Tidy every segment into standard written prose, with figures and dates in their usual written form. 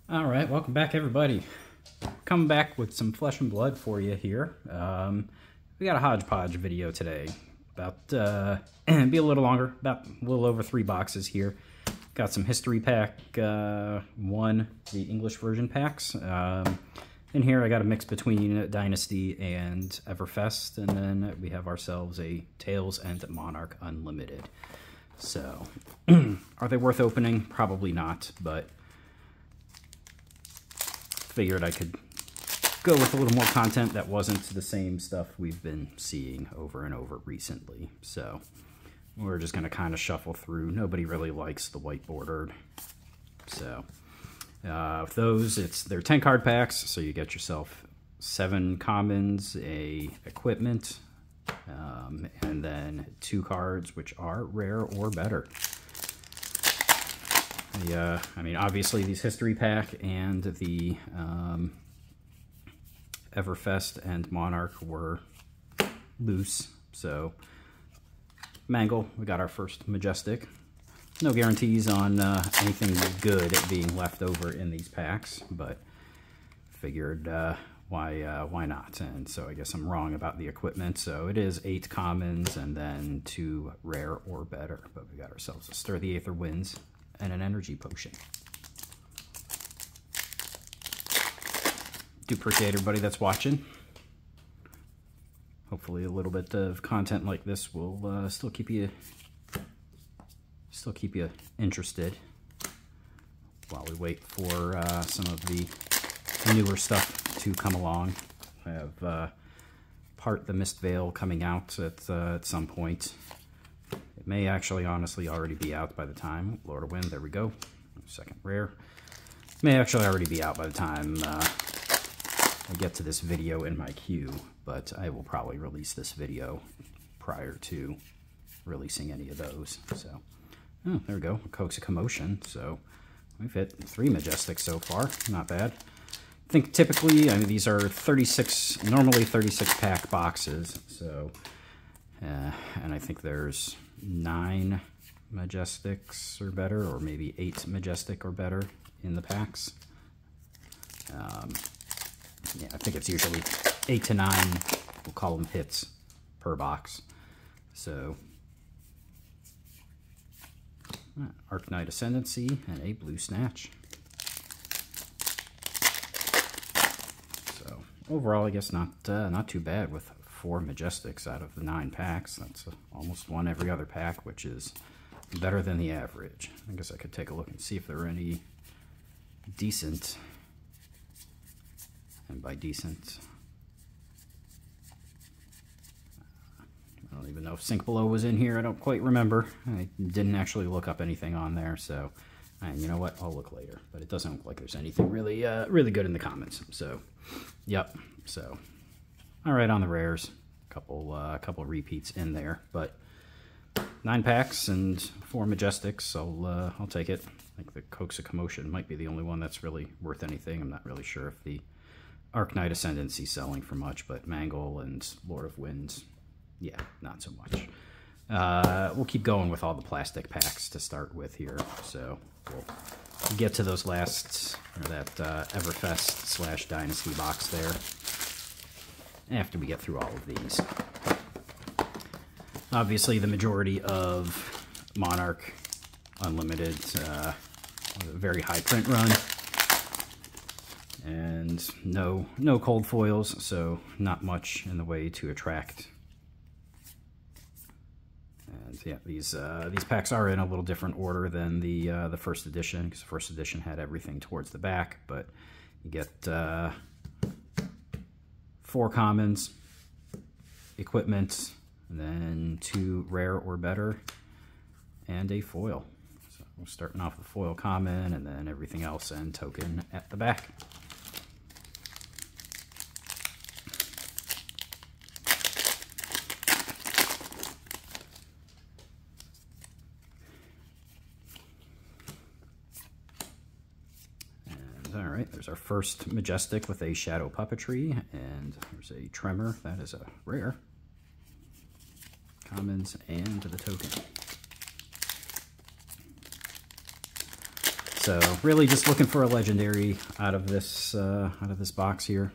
All right, welcome back, everybody. Coming back with some flesh and blood for you here. We got a hodgepodge video today. About be a little longer, about a little over 3 boxes here. Got some history pack 1, the English version packs. In here, I got a mix between Dynasty and Everfest, and then we have ourselves a Tails and Monarch Unlimited. So, are they worth opening? Probably not, but figured I could go with a little more content that wasn't the same stuff we've been seeing over and over recently. So we're just going to kind of shuffle through. Nobody really likes the white bordered. So with those, they're 10 card packs, so you get yourself 7 commons, a equipment, and then 2 cards which are rare or better. I mean, obviously these history pack and the Everfest and Monarch were loose. So Mangle, we got our first Majestic. No guarantees on anything good being left over in these packs, but figured why not? And so I guess I'm wrong about the equipment. So it is 8 commons and then 2 rare or better. But we got ourselves a Stir the Aether Winds and an energy potion. Do appreciate everybody that's watching. Hopefully a little bit of content like this will still keep you interested while we wait for some of the newer stuff to come along. I have Part the Mist Veil coming out at some point. It may actually honestly already be out by the time. Lord of Wind, there we go. Second rare. May actually already be out by the time I get to this video in my queue, but I will probably release this video prior to releasing any of those. So, oh, there we go. Coax a Commotion. So we've hit 3 Majestics so far. Not bad. I think typically, I mean, these are normally 36 pack boxes. So, and I think there's 9 Majestics or better, or maybe 8 Majestic or better in the packs. Yeah, I think it's usually 8 to 9, we'll call them hits per box. So, Arknight Ascendancy and a Blue Snatch. So, overall, I guess not too bad with 4 Majestics out of the 9 packs. That's almost one every other pack, which is better than the average. I guess I could take a look and see if there are any decent, and by decent, I don't even know if Sink Below was in here. I don't quite remember. I didn't actually look up anything on there, so you know what? I'll look later. But it doesn't look like there's anything really good in the comments. So, yep. So, all right on the rares. Couple repeats in there, but 9 packs and 4 Majestics. I'll take it. I think the Coax a Commotion might be the only one that's really worth anything. I'm not really sure if the Arknight Ascendancy selling for much, but Mangle and Lord of Winds, yeah, not so much. We'll keep going with all the plastic packs to start with here. So we'll get to those last, or that Everfest / Dynasty box there after we get through all of these. Obviously, the majority of Monarch Unlimited, a very high print run. And no cold foils, so not much in the way to attract. And yeah, these packs are in a little different order than the first edition, because the first edition had everything towards the back. But you get 4 commons, equipment, and then 2 rare or better, and a foil. So we're starting off with foil common, and then everything else and token at the back. Alright, there's our first Majestic with a Shadow Puppetry, and there's a Tremor. That is a rare. Commons and the token. So really just looking for a legendary out of this box here.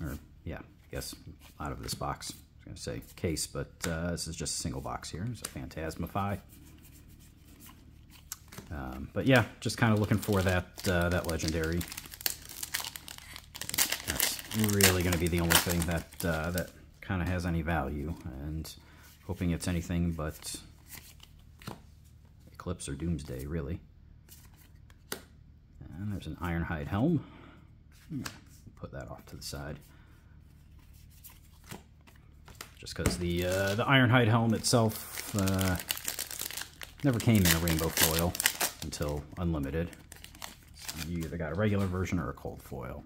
Or yeah, I guess out of this box. I was gonna say case, but this is just a single box here. It's a Phantasmify. But yeah, just kind of looking for that legendary. That's really going to be the only thing that kind of has any value, and hoping it's anything but Eclipse or Doomsday, really. And there's an Ironhide helm. Put that off to the side. Just because the Ironhide helm itself never came in a rainbow foil until Unlimited. So you either got a regular version or a cold foil.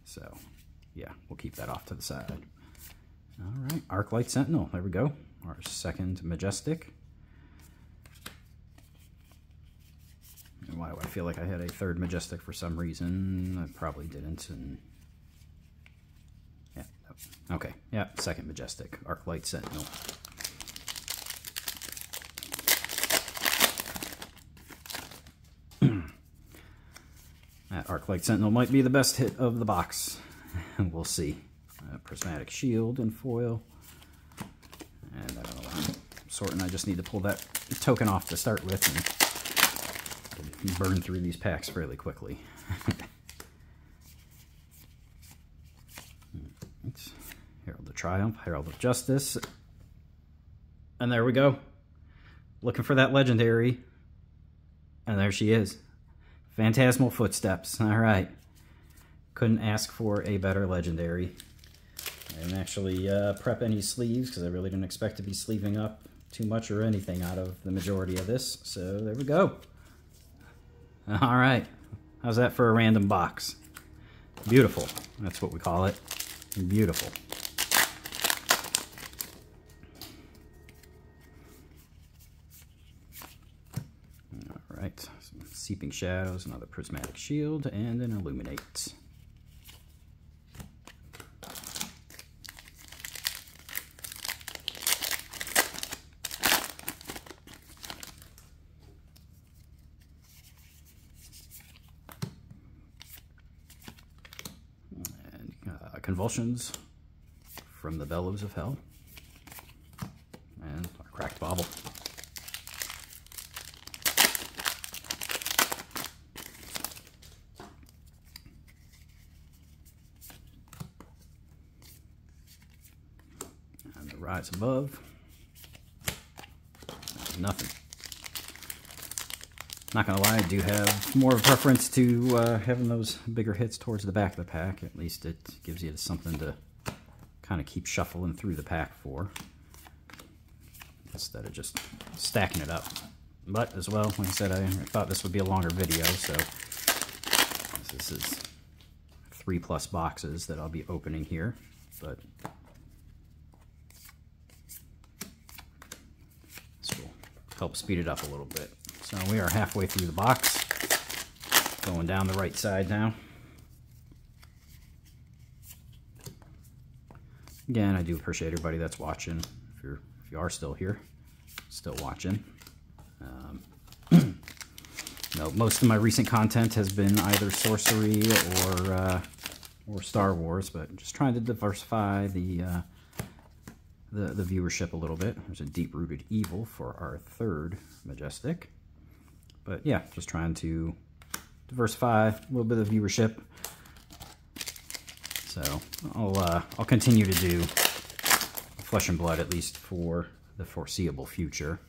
So yeah, we'll keep that off to the side. All right, Arclight Sentinel, there we go. Our second Majestic. And why do I feel like I had a third Majestic for some reason? I probably didn't. And yeah, okay, yeah, second Majestic, Arclight Sentinel. That Arclight Sentinel might be the best hit of the box. We'll see. Prismatic Shield in foil. And I don't know why I'm sorting. I just need to pull that token off to start with and burn through these packs fairly quickly. Herald of Triumph, Herald of Justice. And there we go. Looking for that legendary. And there she is. Phantasmal Footsteps. All right. Couldn't ask for a better legendary. I didn't actually prep any sleeves because I really didn't expect to be sleeving up too much or anything out of the majority of this. So there we go. All right. How's that for a random box? Beautiful. That's what we call it. Beautiful. All right. Some Seeping Shadows, another Prismatic Shield, and an Illuminate. Convulsions from the Bellows of Hell, and a Cracked Bauble. And the Rise Above. Nothing. Not gonna lie, I do have more of a preference to having those bigger hits towards the back of the pack. At least it gives you something to kind of keep shuffling through the pack for, instead of just stacking it up. But as well, like I said, I thought this would be a longer video, so this is 3+ boxes that I'll be opening here. But this will help speed it up a little bit. So we are halfway through the box, going down the right side now. Again, I do appreciate everybody that's watching. If you are still here, still watching. No, most of my recent content has been either sorcery or Star Wars, but just trying to diversify the viewership a little bit. There's a Deep-Rooted Evil for our third Majestic. But yeah, just trying to diversify a little bit of viewership. So I'll continue to do Flesh and Blood, at least for the foreseeable future.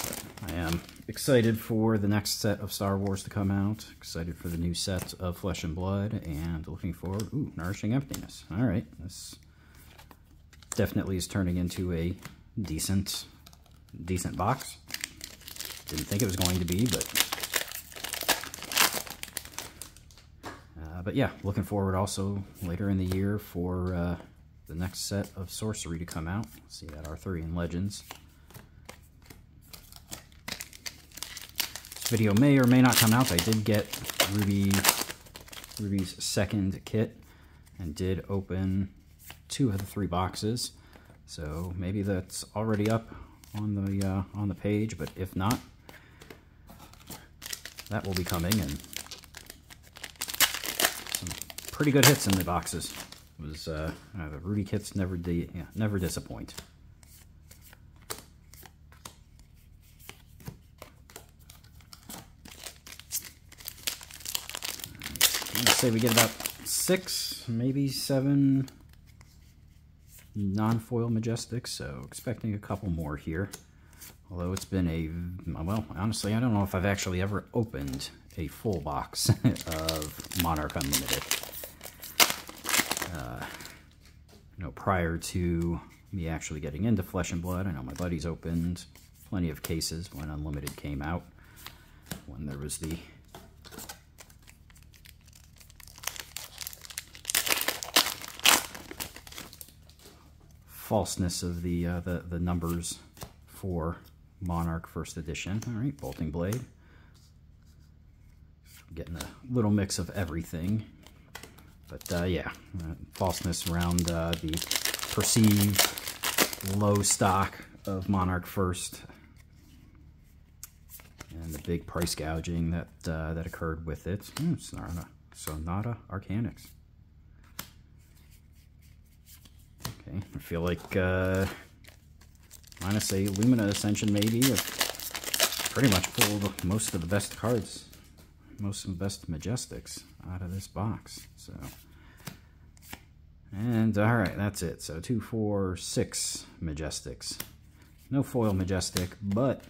But I am excited for the next set of Star Wars to come out. Excited for the new set of Flesh and Blood, and looking forward. Ooh, Nourishing Emptiness. All right, this definitely is turning into a decent box. Didn't think it was going to be, but yeah, looking forward also later in the year for the next set of Sorcery to come out. Let's see that Arthurian Legends. This video may or may not come out. I did get Ruby Ruby's second kit and did open 2 of the 3 boxes. So maybe that's already up on the page, but if not, that will be coming, and some pretty good hits in the boxes. It was the Ruby kits never disappoint. Let's say we get about 6, maybe 7 non-foil Majestics, so expecting a couple more here. Although it's been well, honestly, I don't know if I've actually ever opened a full box of Monarch Unlimited. Prior to me actually getting into Flesh and Blood, I know my buddies opened plenty of cases when Unlimited came out, when there was the falseness of the numbers for Monarch First Edition. All right, Bolting Blade. Getting a little mix of everything. But yeah, falseness around the perceived low stock of Monarch First, and the big price gouging that occurred with it. Sonata Arcanix. Okay, I feel like minus a Lumina Ascension maybe, pretty much pulled most of the best cards, most of the best Majestics out of this box. So, and all right, that's it. So 2, 4, 6 Majestics. No foil Majestic, but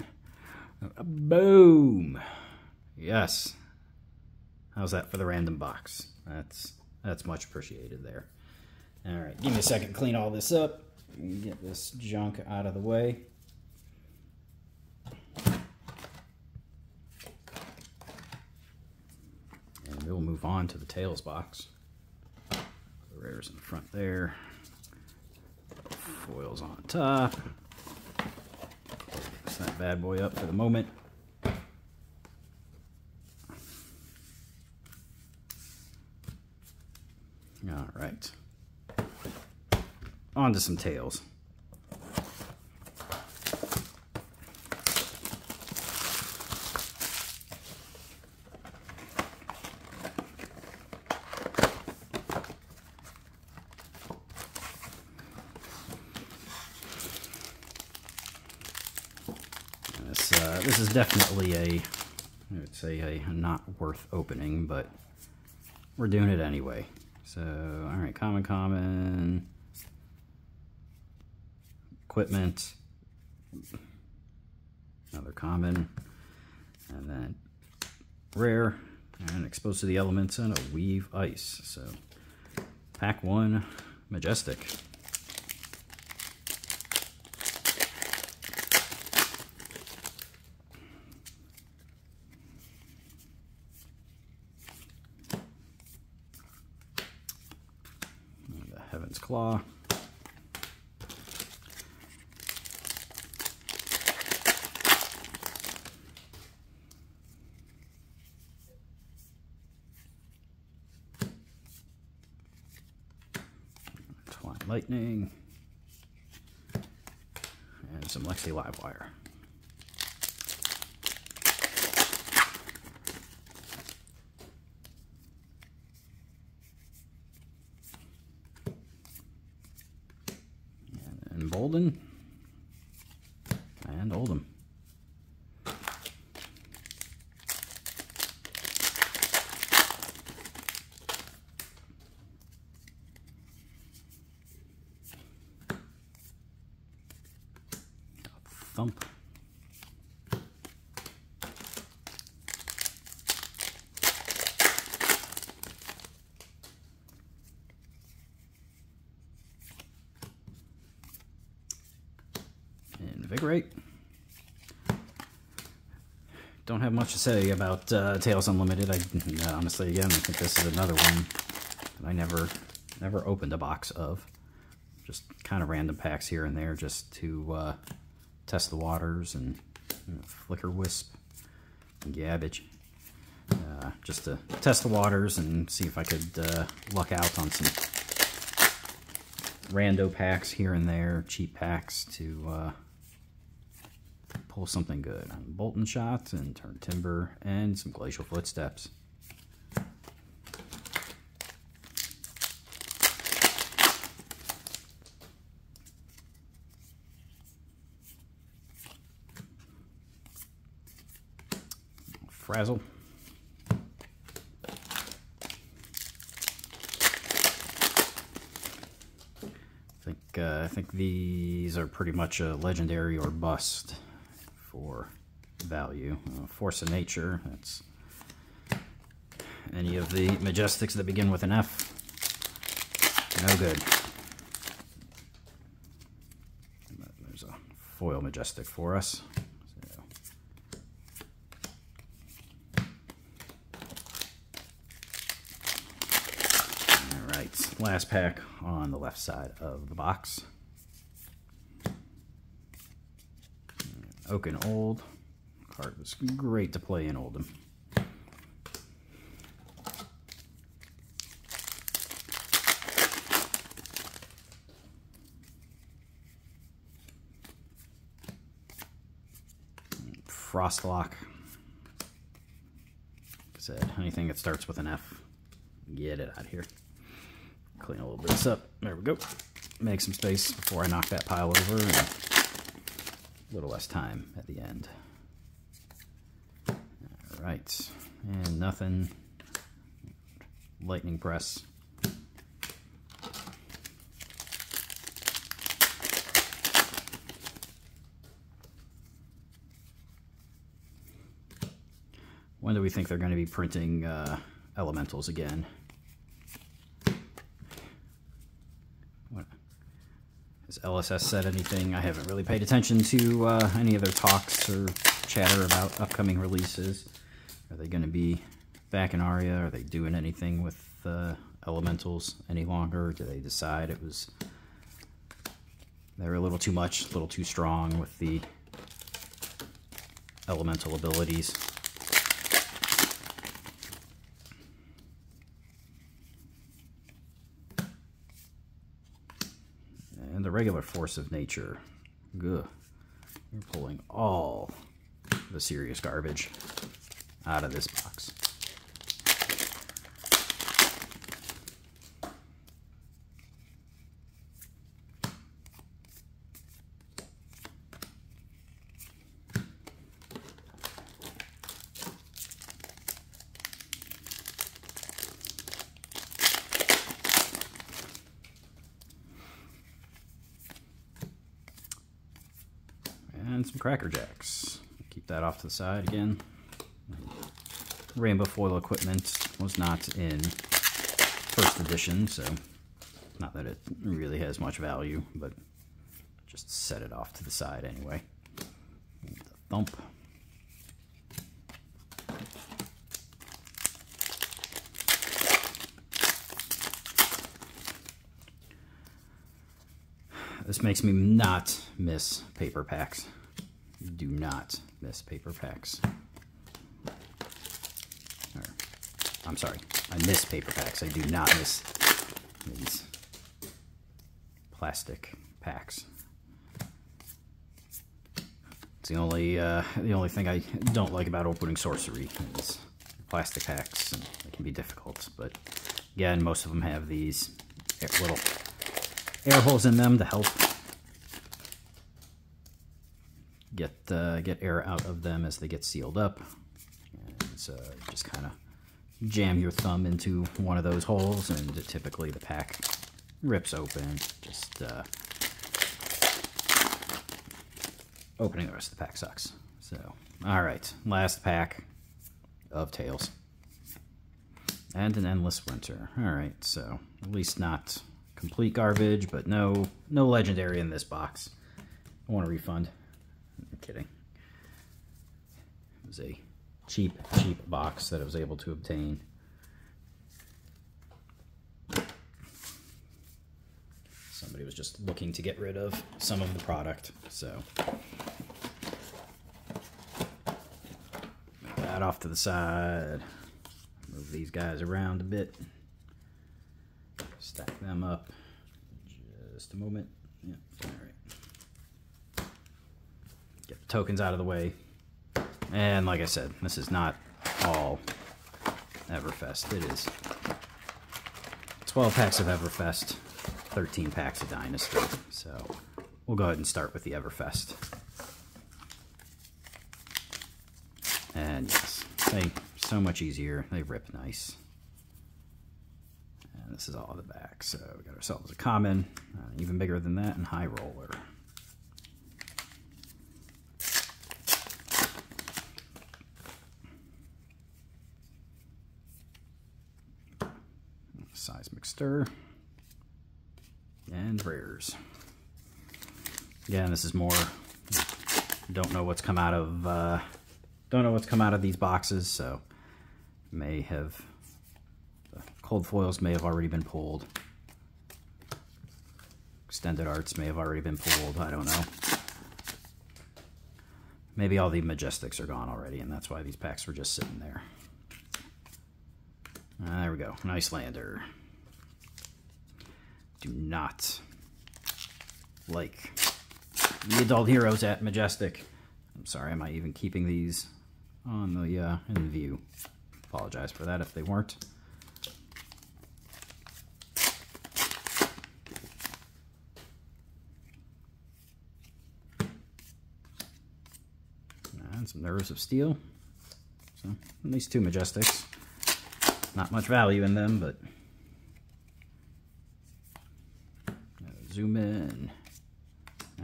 boom! Yes. How's that for the random box? That's much appreciated there. All right, give me a second to clean all this up and get this junk out of the way. And we'll move on to the Tails box. The rares in the front there. Foils on top. Close that bad boy up for the moment. All right. On to some Tails. This is definitely I would say a not worth opening, but we're doing it anyway. So, all right, common, equipment, another common, and then rare, and exposed to the elements, and a Weave Ice. So, pack 1, Majestic. Heaven's Claw. Twine Lightning. And some Lexi Livewire. Bolden and Oldham. Thump. Invigorate. Don't have much to say about Tails Unlimited. Honestly, again, I think this is another one that I never opened a box of. Just kind of random packs here and there, just to test the waters and Flicker Wisp and Gabbage. just to test the waters and see if I could luck out on some rando packs here and there, cheap packs to pull something good. Bolton Shot and Turn Timber and some Glacial Footsteps. Frazzle. I think these are pretty much a legendary or bust for value. Force of Nature, that's any of the Majestics that begin with an F. No good. There's a foil Majestic for us. Last pack on the left side of the box. Oaken Old. Card was great to play in Oldham. Frostlock. Like I said, anything that starts with an F, get it out of here. Clean a little bit of this up. There we go. Make some space before I knock that pile over, and a little less time at the end. All right, and nothing. Lightning Press. When do we think they're going to be printing elementals again? Has LSS said anything? I haven't really paid attention to any of their talks or chatter about upcoming releases. Are they going to be back in Aria? Are they doing anything with elementals any longer? Do they decide they were a little too much, a little too strong with the elemental abilities? And the regular Force of Nature. Good. You're pulling all the serious garbage out of this box. And some Cracker Jacks. Keep that off to the side again. Rainbow foil equipment was not in first edition, so not that it really has much value, but just set it off to the side anyway. The Thump. This makes me not miss paper packs. Do not miss paper packs. I'm sorry, I miss paper packs. I do not miss these plastic packs. It's the only thing I don't like about opening sorcery is plastic packs. And they can be difficult, but again, most of them have these little air holes in them to help get air out of them as they get sealed up. And so just kind of jam your thumb into one of those holes, and typically the pack rips open. Just opening the rest of the pack sucks. So, all right, last pack of Tails. And an Endless Winter. All right, so at least not complete garbage, but no legendary in this box. I want a refund. I'm kidding. It was a cheap box that I was able to obtain. Somebody was just looking to get rid of some of the product, so that off to the side. Move these guys around a bit. Stack them up. Just a moment. Yeah, all right. Get the tokens out of the way. And like I said, this is not all Everfest. It is 12 packs of Everfest, 13 packs of Dynasty. So we'll go ahead and start with the Everfest. And yes, they so much easier. They rip nice. And this is all the back. So we got ourselves a common, even bigger than that, and high roller. Seismic Stir, and rares. Again, this is more, don't know what's come out of these boxes, so may have, the cold foils may have already been pulled. Extended arts may have already been pulled, I don't know. Maybe all the Majestics are gone already, and that's why these packs were just sitting there. There we go, an Icelander. Do not like the adult heroes at Majestic. I'm sorry, am I even keeping these on the in view? Apologize for that if they weren't. And some Nerves of Steel. So at least 2 Majestics. Not much value in them, but zoom in.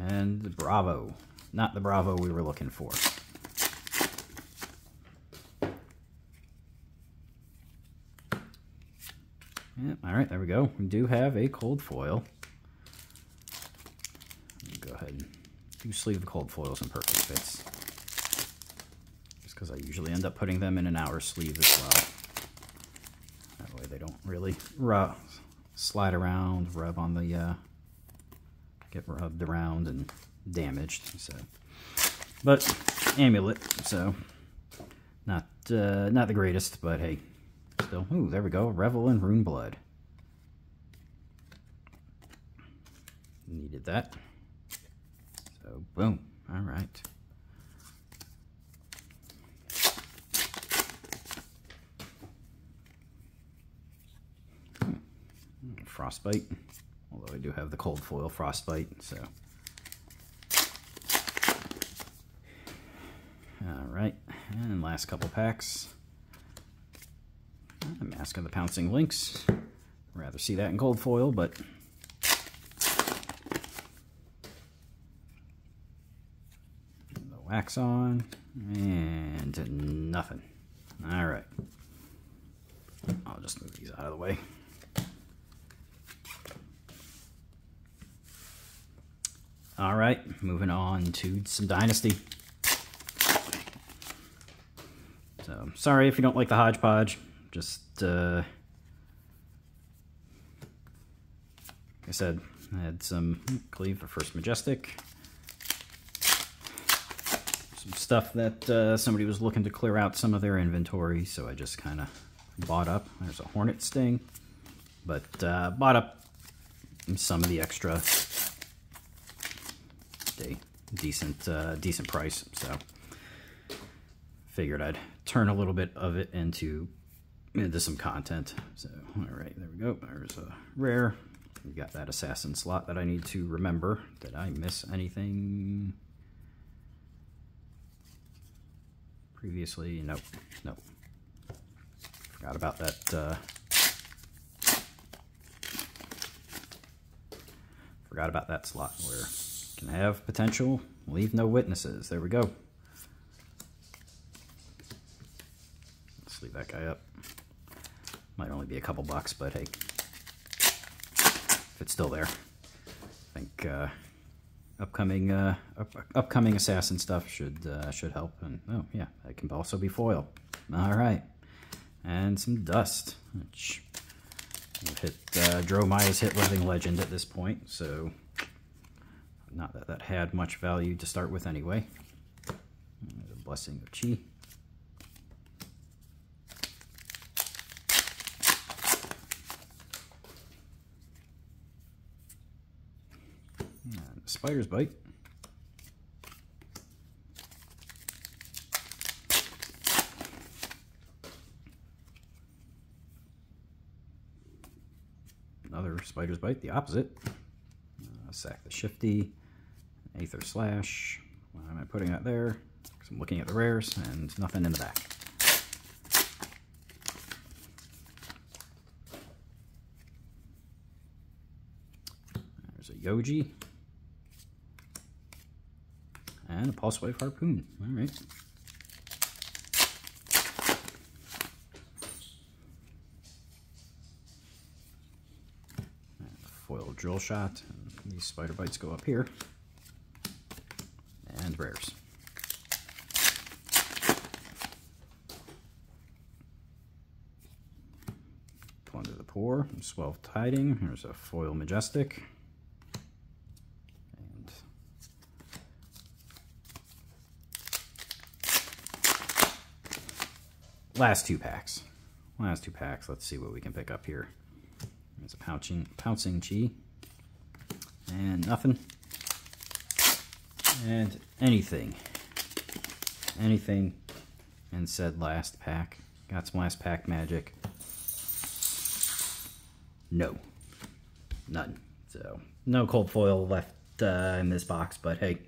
And the Bravo. Not the Bravo we were looking for. Yep, alright, there we go. We do have a cold foil. Go ahead and do sleeve the cold foils in perfect fits. Just because I usually end up putting them in an hour sleeve as well. That way they don't really slide around, rub on the, get rubbed around and damaged. So, but amulet, so not the greatest, but hey, still. Ooh, there we go. Revel in Rune Blood. Needed that. So boom. All right. Frostbite, although I do have the cold foil Frostbite, so. Alright, and last couple packs. Mask of the Pouncing Lynx. Rather see that in cold foil, but the wax on, and nothing. Alright. I'll just move these out of the way. All right, moving on to some Dynasty. So, sorry if you don't like the hodgepodge. Just, like I said, I had some Cleave for First Majestic. Some stuff that somebody was looking to clear out some of their inventory, so I just kind of bought up. There's a Hornet Sting, but bought up some of the extra. A decent price, so figured I'd turn a little bit of it into some content. So all right, there we go. There's a rare. We got that assassin slot that I need to remember. Did I miss anything previously? Nope. Forgot about that. Forgot about that slot where can have potential, leave no witnesses. There we go. Let's leave that guy up. Might only be a couple bucks, but hey, if it's still there. I think upcoming assassin stuff should help. And oh yeah, that can also be foil. All right, and some dust, which we've hit Dromaya's hit Living Legend at this point, so. Not that that had much value to start with anyway. There's a Blessing of Chi. Spider's Bite. Another Spider's Bite, the opposite. Sack the Shifty, Aether Slash. Why am I putting that there? Because I'm looking at the rares and nothing in the back. There's a Yoji. And a Pulse Wave Harpoon. Alright. Foil Drill Shot. And these Spider Bites go up here. And rares. Plunder the Poor. Swell Tiding. Here's a Foil Majestic. And last two packs. Last two packs. Let's see what we can pick up here. There's a Pouncing Chi. And nothing. And anything. Anything in said last pack. Got some last pack magic. No. None. So, no cold foil left in this box, but hey,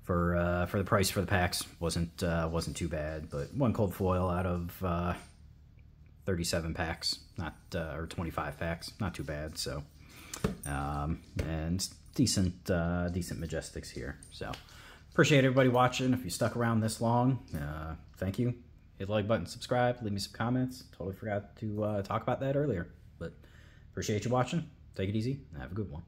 for the price for the packs, wasn't too bad. But one cold foil out of 37 packs, not or 25 packs, not too bad. So, and decent Majestics here. So, appreciate everybody watching. If you stuck around this long, thank you. Hit the like button, subscribe, leave me some comments. Totally forgot to talk about that earlier, but appreciate you watching. Take it easy and have a good one.